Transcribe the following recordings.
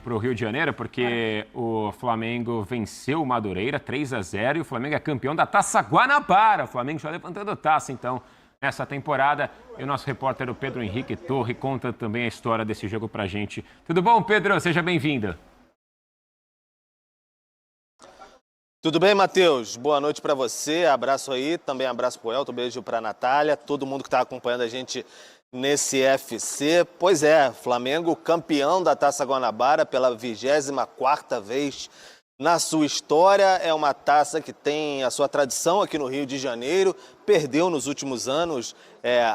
para o Rio de Janeiro, porque o Flamengo venceu o Madureira 3-0 e o Flamengo é campeão da Taça Guanabara. O Flamengo já levantando taça, então, nessa temporada. E o nosso repórter, o Pedro Henrique Torre, conta também a história desse jogo pra gente. Tudo bom, Pedro? Seja bem-vindo. Tudo bem, Matheus? Boa noite para você, abraço aí, também abraço pro Elton, beijo para Natália, todo mundo que está acompanhando a gente nesse FC. Pois é, Flamengo campeão da Taça Guanabara pela 24ª vez na sua história. É uma taça que tem a sua tradição aqui no Rio de Janeiro, perdeu nos últimos anos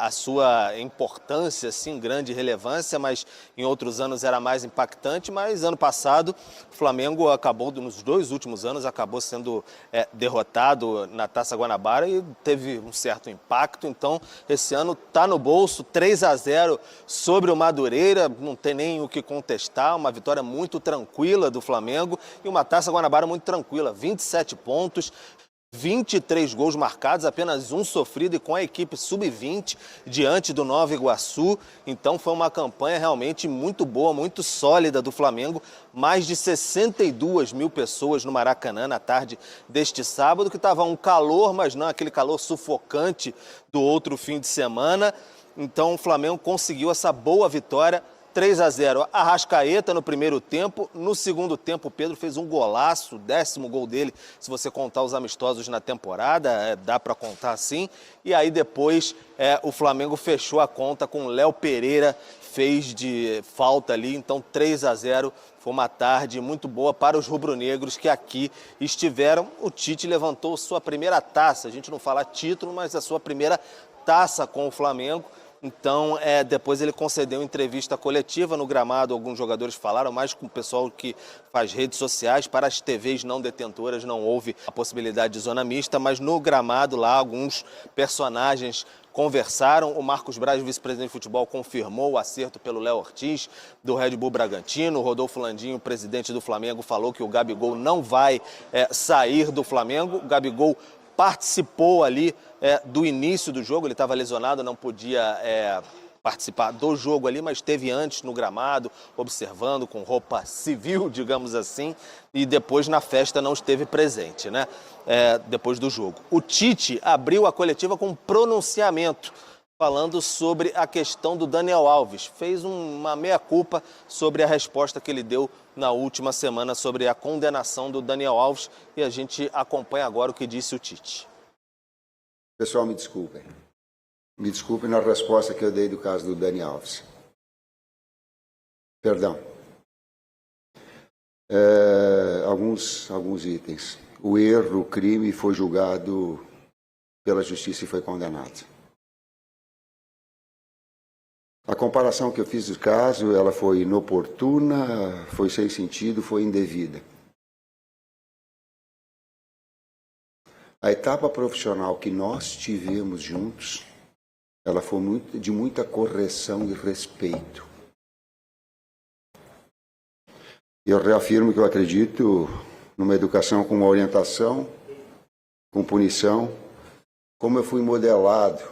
a sua importância, assim, grande relevância, mas em outros anos era mais impactante. Mas ano passado o Flamengo acabou, nos 2 últimos anos, acabou sendo derrotado na Taça Guanabara e teve um certo impacto. Então esse ano está no bolso, 3-0 sobre o Madureira, não tem nem o que contestar, uma vitória muito tranquila do Flamengo e uma Taça Guanabara muito tranquila, 27 pontos. 23 gols marcados, apenas um sofrido e com a equipe sub-20 diante do Nova Iguaçu. Então foi uma campanha realmente muito boa, muito sólida do Flamengo. Mais de 62 mil pessoas no Maracanã na tarde deste sábado, que estava um calor, mas não aquele calor sufocante do outro fim de semana. Então o Flamengo conseguiu essa boa vitória. 3-0, Arrascaeta no primeiro tempo. No segundo tempo, o Pedro fez um golaço, o 10º gol dele, se você contar os amistosos na temporada, dá para contar assim. E aí depois o Flamengo fechou a conta com o Léo Pereira, fez de falta ali, então 3-0. Foi uma tarde muito boa para os rubro-negros que aqui estiveram. O Tite levantou sua primeira taça, a gente não fala título, mas a sua primeira taça com o Flamengo. Então, depois ele concedeu entrevista coletiva no gramado. Alguns jogadores falaram, mais com o pessoal que faz redes sociais. Para as TVs não detentoras não houve a possibilidade de zona mista, mas no gramado lá alguns personagens conversaram. O Marcos Braz, vice-presidente de futebol, confirmou o acerto pelo Léo Ortiz, do Red Bull Bragantino. O Rodolfo Landim, presidente do Flamengo, falou que o Gabigol não vai sair do Flamengo. O Gabigol participou ali do início do jogo, ele estava lesionado, não podia participar do jogo ali, mas esteve antes no gramado, observando com roupa civil, digamos assim, e depois na festa não esteve presente, né? Depois do jogo. O Tite abriu a coletiva com um pronunciamento, falando sobre a questão do Daniel Alves. Fez uma meia-culpa sobre a resposta que ele deu na última semana sobre a condenação do Daniel Alves. E a gente acompanha agora o que disse o Tite. Pessoal, me desculpem. Me desculpem na resposta que eu dei do caso do Daniel Alves. Perdão. Alguns itens. O erro, o crime foi julgado pela justiça e foi condenado. A comparação que eu fiz do caso, ela foi inoportuna, foi sem sentido, foi indevida. A etapa profissional que nós tivemos juntos, ela foi de muita correção e respeito. Eu reafirmo que eu acredito numa educação com orientação, com punição, como eu fui modelado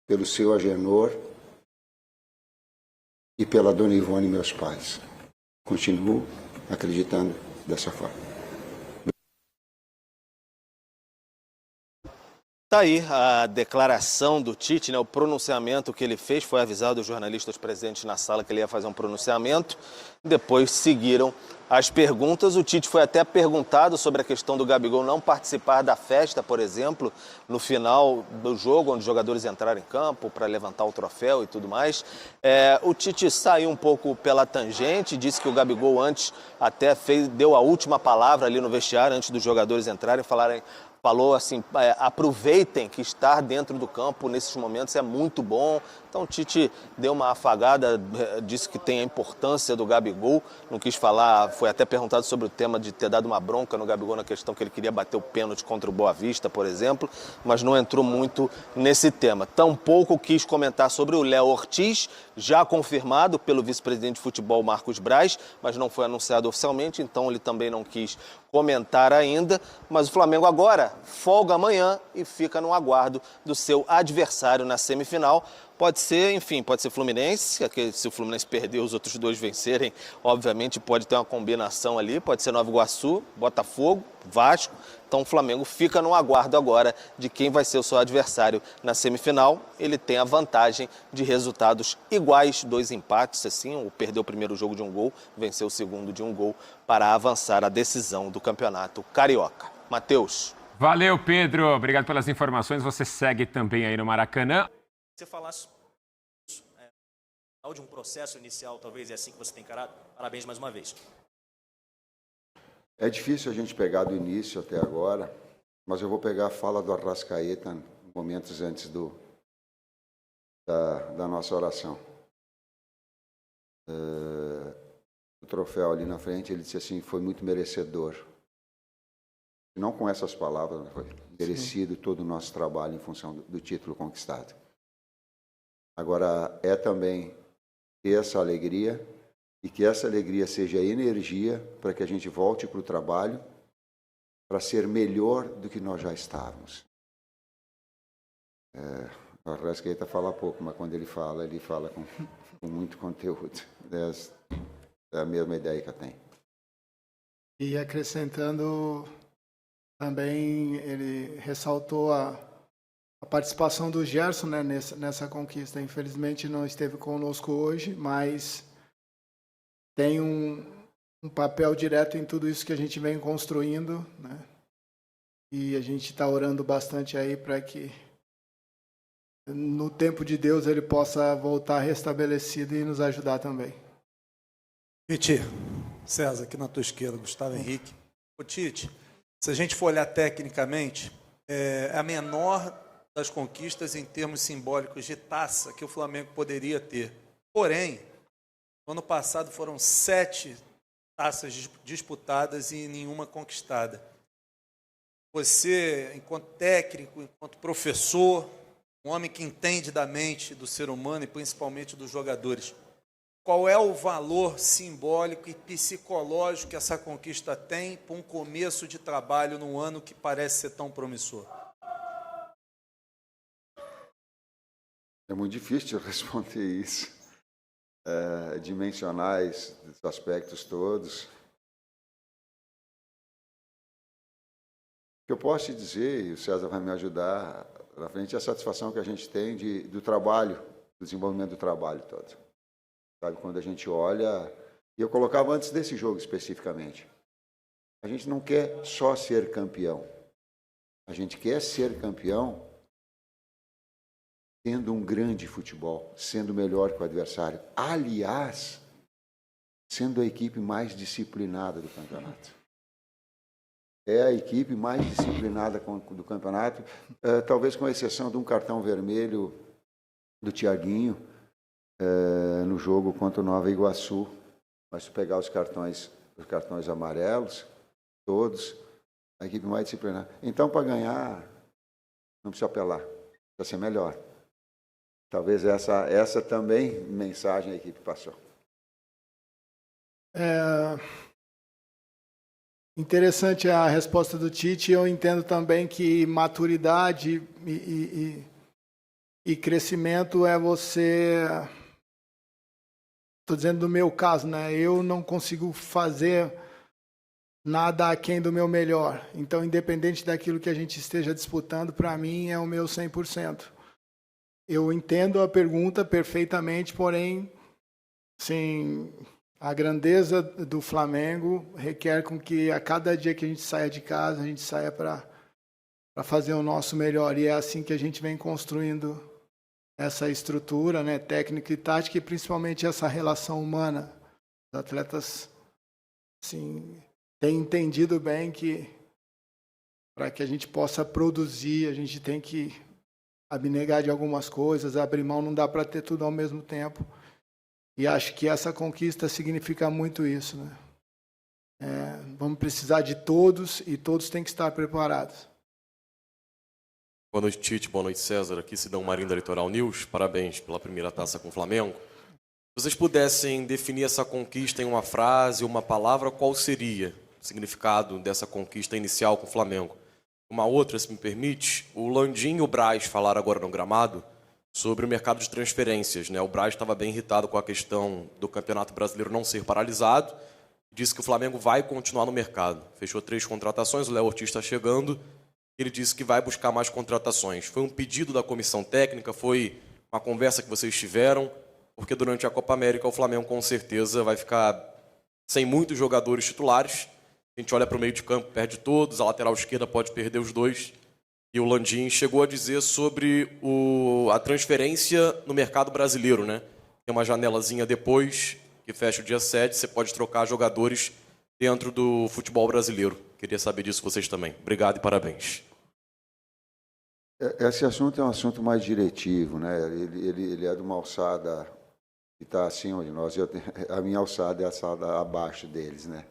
pelo seu Agenor e pela dona Ivone, meus pais. Continuo acreditando dessa forma. Tá aí a declaração do Tite, né? O pronunciamento que ele fez. Foi avisado os jornalistas presentes na sala que ele ia fazer um pronunciamento. Depois seguiram as perguntas. O Tite foi até perguntado sobre a questão do Gabigol não participar da festa, por exemplo, no final do jogo, onde os jogadores entraram em campo para levantar o troféu e tudo mais. O Tite saiu um pouco pela tangente, disse que o Gabigol antes até deu a última palavra ali no vestiário, antes dos jogadores entrarem, falou assim, aproveitem que estar dentro do campo nesses momentos é muito bom. Então o Tite deu uma afagada, disse que tem a importância do Gabigol, não quis falar, foi até perguntado sobre o tema de ter dado uma bronca no Gabigol na questão que ele queria bater o pênalti contra o Boa Vista, por exemplo, mas não entrou muito nesse tema. Tampouco quis comentar sobre o Léo Ortiz, já confirmado pelo vice-presidente de futebol Marcos Braz, mas não foi anunciado oficialmente, então ele também não quis comentar ainda. Mas o Flamengo agora folga amanhã e fica no aguardo do seu adversário na semifinal. Pode ser, enfim, pode ser Fluminense, se o Fluminense perder, os outros dois vencerem, obviamente pode ter uma combinação ali, pode ser Nova Iguaçu, Botafogo, Vasco. Então o Flamengo fica no aguardo agora de quem vai ser o seu adversário na semifinal. Ele tem a vantagem de resultados iguais, 2 empates, assim, ou perdeu o primeiro jogo de 1 gol, venceu o segundo de 1 gol, para avançar à decisão do Campeonato Carioca. Matheus. Valeu, Pedro. Obrigado pelas informações. Você segue também aí no Maracanã. Você falasse de um processo inicial, talvez é assim que você tem encarado. Parabéns mais uma vez. É difícil a gente pegar do início até agora, mas eu vou pegar a fala do Arrascaeta momentos antes da nossa oração. O troféu ali na frente, ele disse assim, foi muito merecedor. Não com essas palavras, foi merecido todo o nosso trabalho em função do título conquistado. Agora, é também ter essa alegria e que essa alegria seja energia para que a gente volte para o trabalho para ser melhor do que nós já estávamos. O Arrascaeta fala pouco, mas quando ele fala com muito conteúdo. É a mesma ideia que eu tenho. E acrescentando, também ele ressaltou a participação do Gerson, né, nessa conquista. Infelizmente não esteve conosco hoje, mas tem um papel direto em tudo isso que a gente vem construindo, né? E a gente está orando bastante aí para que no tempo de Deus ele possa voltar restabelecido e nos ajudar também. Tite, César, aqui na tua esquerda, Gustavo Henrique. Ô Tite, se a gente for olhar tecnicamente, é a menor das conquistas em termos simbólicos de taça que o Flamengo poderia ter. Porém, no ano passado foram 7 taças disputadas e nenhuma conquistada. Você, enquanto técnico, enquanto professor, um homem que entende da mente do ser humano e principalmente dos jogadores, qual é o valor simbólico e psicológico que essa conquista tem para um começo de trabalho num ano que parece ser tão promissor? É muito difícil responder isso, dimensionar esses aspectos todos. O que eu posso te dizer, e o César vai me ajudar na frente, é a satisfação que a gente tem do trabalho, do desenvolvimento do trabalho todo. Sabe, quando a gente olha, e eu colocava antes desse jogo especificamente, a gente não quer só ser campeão, a gente quer ser campeão tendo um grande futebol, sendo melhor que o adversário. Aliás, sendo a equipe mais disciplinada do campeonato. É a equipe mais disciplinada do campeonato, talvez com exceção de um cartão vermelho do Thiaguinho, no jogo contra o Nova Iguaçu. Mas se pegar os cartões amarelos, todos, a equipe mais disciplinada. Então, para ganhar, não precisa apelar, precisa ser melhor. Talvez essa também mensagem a equipe passou. Interessante a resposta do Tite. Eu entendo também que maturidade e crescimento é você... Estou dizendo do meu caso, né? Eu não consigo fazer nada aquém do meu melhor. Então, independente daquilo que a gente esteja disputando, para mim é o meu 100%. Eu entendo a pergunta perfeitamente, porém, sim, a grandeza do Flamengo requer com que a cada dia que a gente saia de casa, a gente saia para fazer o nosso melhor. E é assim que a gente vem construindo essa estrutura, né, técnica e tática, e principalmente essa relação humana. Os atletas, assim, têm entendido bem que para que a gente possa produzir, a gente tem que abnegar de algumas coisas, abrir mão, não dá para ter tudo ao mesmo tempo. E acho que essa conquista significa muito isso, né? Vamos precisar de todos e todos têm que estar preparados. Boa noite, Tite. Boa noite, César. Aqui Sidão Marinho da Litoral News. Parabéns pela primeira taça com o Flamengo. Se vocês pudessem definir essa conquista em uma frase, uma palavra, qual seria o significado dessa conquista inicial com o Flamengo? Uma outra, se me permite, o Landim e o Braz falaram agora no gramado sobre o mercado de transferências, né? O Braz estava bem irritado com a questão do Campeonato Brasileiro não ser paralisado. Disse que o Flamengo vai continuar no mercado. Fechou 3 contratações, o Léo Ortiz está chegando. Ele disse que vai buscar mais contratações. Foi um pedido da comissão técnica, foi uma conversa que vocês tiveram, porque durante a Copa América o Flamengo com certeza vai ficar sem muitos jogadores titulares. A gente olha para o meio de campo, perde todos, a lateral esquerda pode perder os 2. E o Landim chegou a dizer sobre a transferência no mercado brasileiro, né? Tem uma janelazinha depois, que fecha o dia 7, você pode trocar jogadores dentro do futebol brasileiro. Queria saber disso vocês também. Obrigado e parabéns. Esse assunto é um assunto mais diretivo, né? Ele é de uma alçada que está acima de nós. A minha alçada é a alçada abaixo deles, né?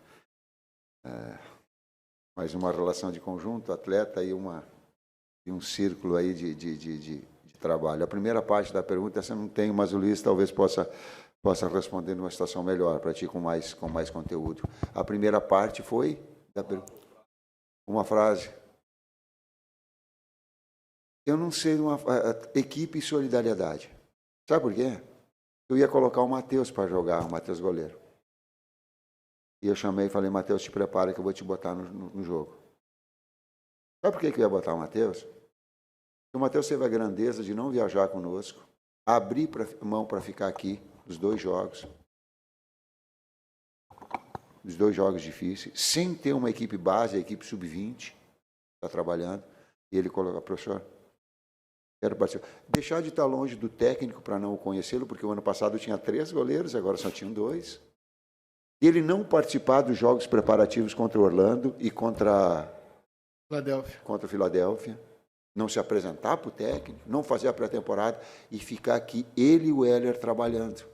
Mas uma relação de conjunto, atleta e um círculo aí de trabalho. A primeira parte da pergunta essa eu não tenho, mas o Luiz talvez possa responder numa situação melhor para ti com mais conteúdo. A primeira parte foi da pergunta. Uma frase. Eu não sei uma equipe e solidariedade. Sabe por quê? Eu ia colocar o Matheus para jogar, o Matheus goleiro. E eu chamei e falei, Matheus, te prepara que eu vou te botar no jogo. Sabe por que eu ia botar o Matheus? Porque o Matheus teve a grandeza de não viajar conosco, abrir mão para ficar aqui, os 2 jogos. Os 2 jogos difíceis, sem ter uma equipe base, a equipe sub-20, está trabalhando. E ele colocou, professor, quero participar. Deixar de estar longe do técnico para não o conhecê-lo, porque o ano passado tinha 3 goleiros, agora só tinham 2. E ele não participar dos jogos preparativos contra o Orlando e contra o Filadélfia, não se apresentar para o técnico, não fazer a pré-temporada e ficar aqui, ele e o Heller trabalhando.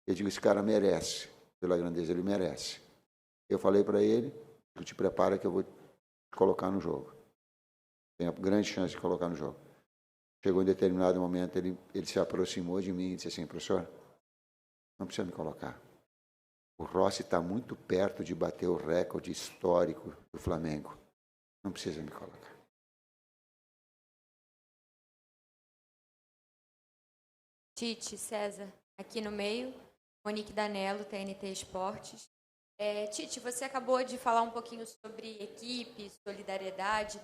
Eu digo, esse cara merece, pela grandeza, ele merece. Eu falei para ele, tu te prepara que eu vou te colocar no jogo. Tem a grande chance de colocar no jogo. Chegou em determinado momento, ele se aproximou de mim e disse assim, professor, não precisa me colocar. O Rossi está muito perto de bater o recorde histórico do Flamengo. Não precisa me colocar. Tite, César, aqui no meio, Monique Danello, TNT Esportes. Tite, você acabou de falar um pouquinho sobre equipe, solidariedade.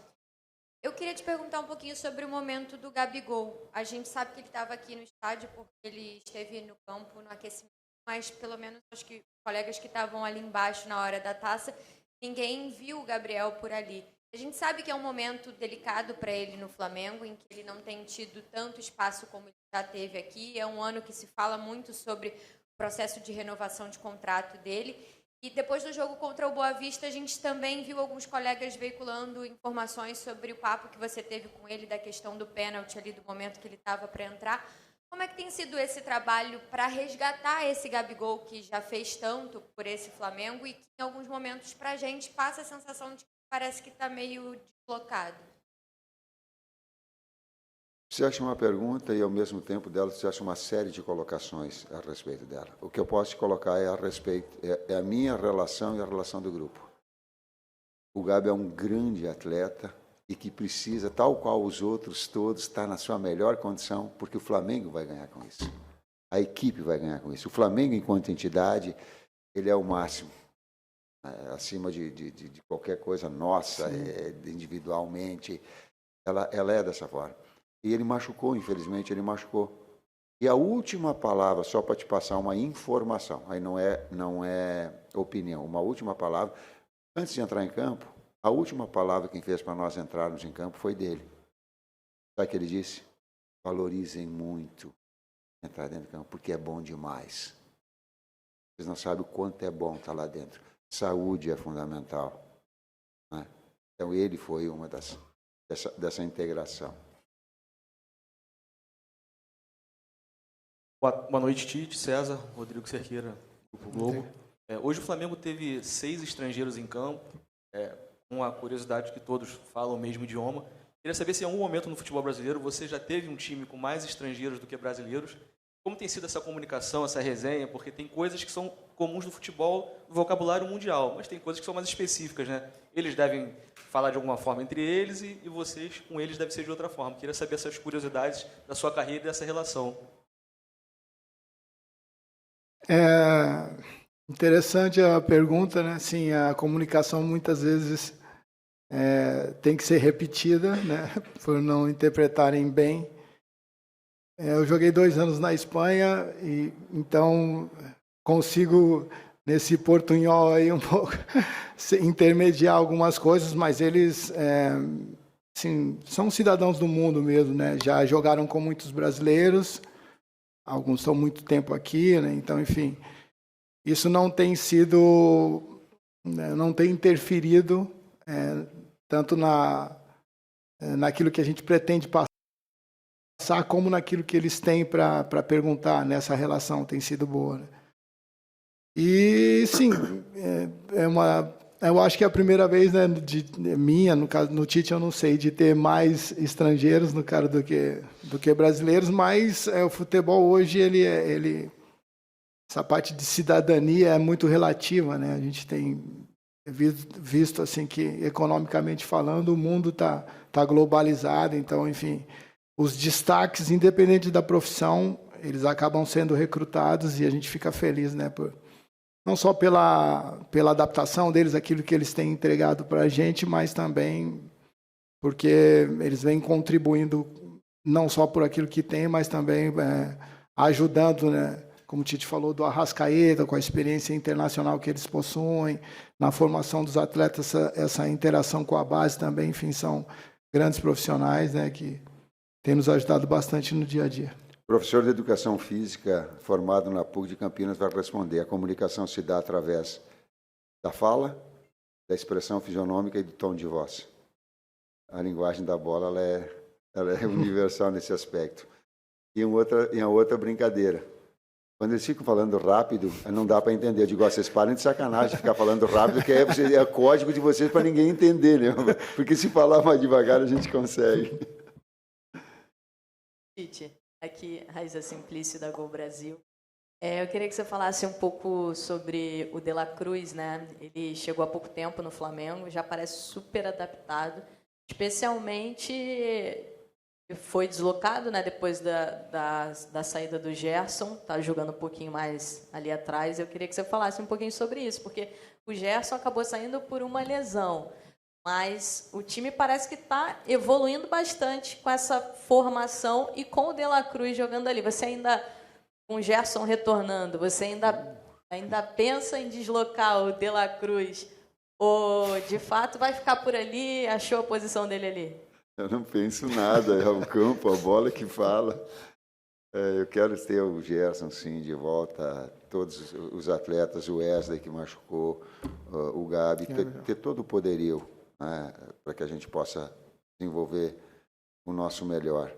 Eu queria te perguntar um pouquinho sobre o momento do Gabigol. A gente sabe que ele estava aqui no estádio porque ele esteve no campo, no aquecimento, mas pelo menos acho que colegas que estavam ali embaixo na hora da taça, ninguém viu o Gabriel por ali. A gente sabe que é um momento delicado para ele no Flamengo, em que ele não tem tido tanto espaço como ele já teve aqui. É um ano que se fala muito sobre o processo de renovação de contrato dele. E depois do jogo contra o Boa Vista, a gente também viu alguns colegas veiculando informações sobre o papo que você teve com ele, da questão do pênalti ali, do momento que ele estava para entrar. Como é que tem sido esse trabalho para resgatar esse Gabigol que já fez tanto por esse Flamengo e que em alguns momentos para a gente passa a sensação de que parece que está meio deslocado? Você acha uma pergunta e ao mesmo tempo dela você acha uma série de colocações a respeito dela. O que eu posso te colocar é a minha relação e a relação do grupo. O Gabi é um grande atleta e que precisa, tal qual os outros todos, estar na sua melhor condição, porque o Flamengo vai ganhar com isso. A equipe vai ganhar com isso. O Flamengo, enquanto entidade, ele é o máximo, acima de qualquer coisa nossa, individualmente. Ela é dessa forma. E ele machucou, infelizmente, ele machucou. E a última palavra, só para te passar uma informação, aí não é opinião, uma última palavra, antes de entrar em campo, a última palavra que fez para nós entrarmos em campo foi dele. Sabe o que ele disse? Valorizem muito entrar dentro do campo, porque é bom demais. Vocês não sabem o quanto é bom estar lá dentro. Saúde é fundamental, né? Então ele foi uma dessa integração. Boa noite, Tite, César, Rodrigo Cerqueira, Grupo Globo. Hoje o Flamengo teve 6 estrangeiros em campo, com a curiosidade que todos falam o mesmo idioma. Queria saber se em algum momento no futebol brasileiro você já teve um time com mais estrangeiros do que brasileiros. Como tem sido essa comunicação, essa resenha? Porque tem coisas que são comuns no futebol, no vocabulário mundial, mas tem coisas que são mais específicas, né? Eles devem falar de alguma forma entre eles e vocês com eles deve ser de outra forma. Queria saber essas curiosidades da sua carreira e dessa relação. Interessante a pergunta, né? Sim, a comunicação muitas vezes tem que ser repetida, né? Por não interpretarem bem. Eu joguei 2 anos na Espanha e então consigo nesse portunhol aí um pouco intermediar algumas coisas, mas eles assim, são cidadãos do mundo mesmo, né? Já jogaram com muitos brasileiros, alguns estão muito tempo aqui, né? Então, enfim, isso não tem sido, não tem interferido tanto naquilo que a gente pretende passar, como naquilo que eles têm para perguntar. Nessa relação tem sido boa, né? E sim, eu acho que é a primeira vez, né, minha, no caso, no Tite eu não sei, de ter mais estrangeiros no cara do que brasileiros, mas o futebol hoje, essa parte de cidadania é muito relativa, né? A gente tem visto assim que, economicamente falando, o mundo tá globalizado, então, enfim, os destaques, independente da profissão, eles acabam sendo recrutados e a gente fica feliz, né, não só pela adaptação deles, aquilo que eles têm entregado para a gente, mas também porque eles vêm contribuindo não só por aquilo que tem, mas também ajudando, né? Como o Tite falou, do Arrascaeta, com a experiência internacional que eles possuem, na formação dos atletas, essa interação com a base também, enfim, são grandes profissionais, né, que têm nos ajudado bastante no dia a dia. Professor de Educação Física, formado na PUC de Campinas, vai responder. A comunicação se dá através da fala, da expressão fisionômica e do tom de voz. A linguagem da bola ela é universal nesse aspecto. E a outra brincadeira. Quando eles ficam falando rápido, não dá para entender. Eu digo, vocês parem de sacanagem de ficar falando rápido, que é código de vocês para ninguém entender, né? Porque se falar mais devagar, a gente consegue. Tite, aqui, Raíssa Simplício, da Gol Brasil. Eu queria que você falasse um pouco sobre o De La Cruz, né? Ele chegou há pouco tempo no Flamengo, já parece super adaptado, especialmente foi deslocado, né, depois da saída do Gerson, está jogando um pouquinho mais ali atrás. Eu queria que você falasse um pouquinho sobre isso, porque o Gerson acabou saindo por uma lesão, mas o time parece que está evoluindo bastante com essa formação e com o De La Cruz jogando ali. Você ainda, com o Gerson retornando, você ainda pensa em deslocar o De La Cruz ou, de fato, vai ficar por ali, achou a posição dele ali? Eu não penso nada, é o campo, a bola que fala. Eu quero ter o Gerson, sim, de volta, todos os atletas, o Wesley que machucou, o Gabi, ter todo o poderio, né, para que a gente possa desenvolver o nosso melhor.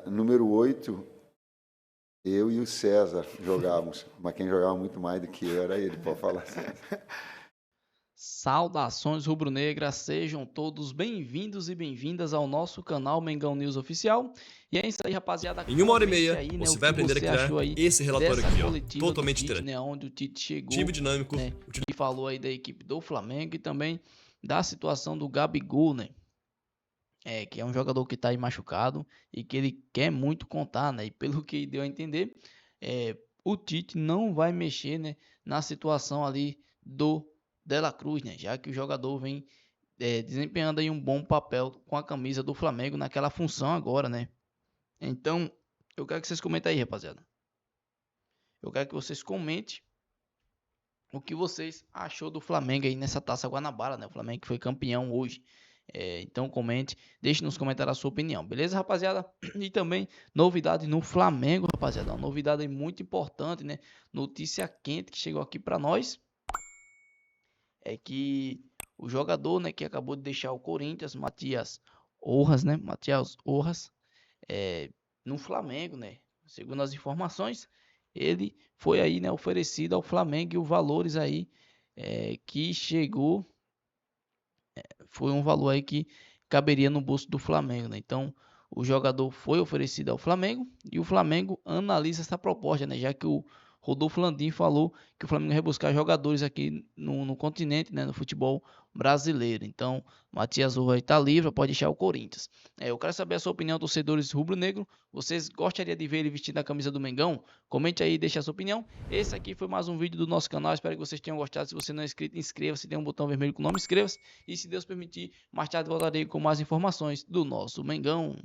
Número 8, eu e o César jogávamos, mas quem jogava muito mais do que eu era ele, pode falar assim. Saudações rubro-negras, sejam todos bem-vindos e bem-vindas ao nosso canal Mengão News Oficial. E é isso aí, rapaziada. Em 1h30, aí, né, você vai aprender a criar esse relatório aqui, ó, totalmente Tite, interativo. né, onde o Tite chegou, time dinâmico. né, e falou aí da equipe do Flamengo e também da situação do Gabigol, né? Que é um jogador que está aí machucado e que ele quer muito contar, né? E pelo que deu a entender, o Tite não vai mexer, né, na situação ali do De La Cruz, né? Já que o jogador vem desempenhando aí um bom papel com a camisa do Flamengo naquela função agora, né? Então, eu quero que vocês comentem aí, rapaziada. Eu quero que vocês comentem o que vocês achou do Flamengo aí nessa Taça Guanabara, né? O Flamengo que foi campeão hoje. Então comente, deixe nos comentários a sua opinião, beleza, rapaziada? E também novidade no Flamengo, rapaziada, uma novidade aí muito importante, né? Notícia quente que chegou aqui para nós é que o jogador, né, que acabou de deixar o Corinthians, Matias Rojas, né? Matias Rojas, no Flamengo, né? Segundo as informações, ele foi aí, né, oferecido ao Flamengo e os valores aí que chegou. Foi um valor aí que caberia no bolso do Flamengo, né? Então, o jogador foi oferecido ao Flamengo e o Flamengo analisa essa proposta, né? Já que o Rodolfo Landim falou que o Flamengo vai buscar jogadores aqui no continente, né, no futebol brasileiro. Então, Matias Rojas está livre, pode deixar o Corinthians. Eu quero saber a sua opinião, torcedores rubro-negro. Vocês gostariam de ver ele vestindo a camisa do Mengão? Comente aí e deixe a sua opinião. Esse aqui foi mais um vídeo do nosso canal. Espero que vocês tenham gostado. Se você não é inscrito, inscreva-se. Tem um botão vermelho com o nome, inscreva-se. E se Deus permitir, mais tarde voltarei com mais informações do nosso Mengão.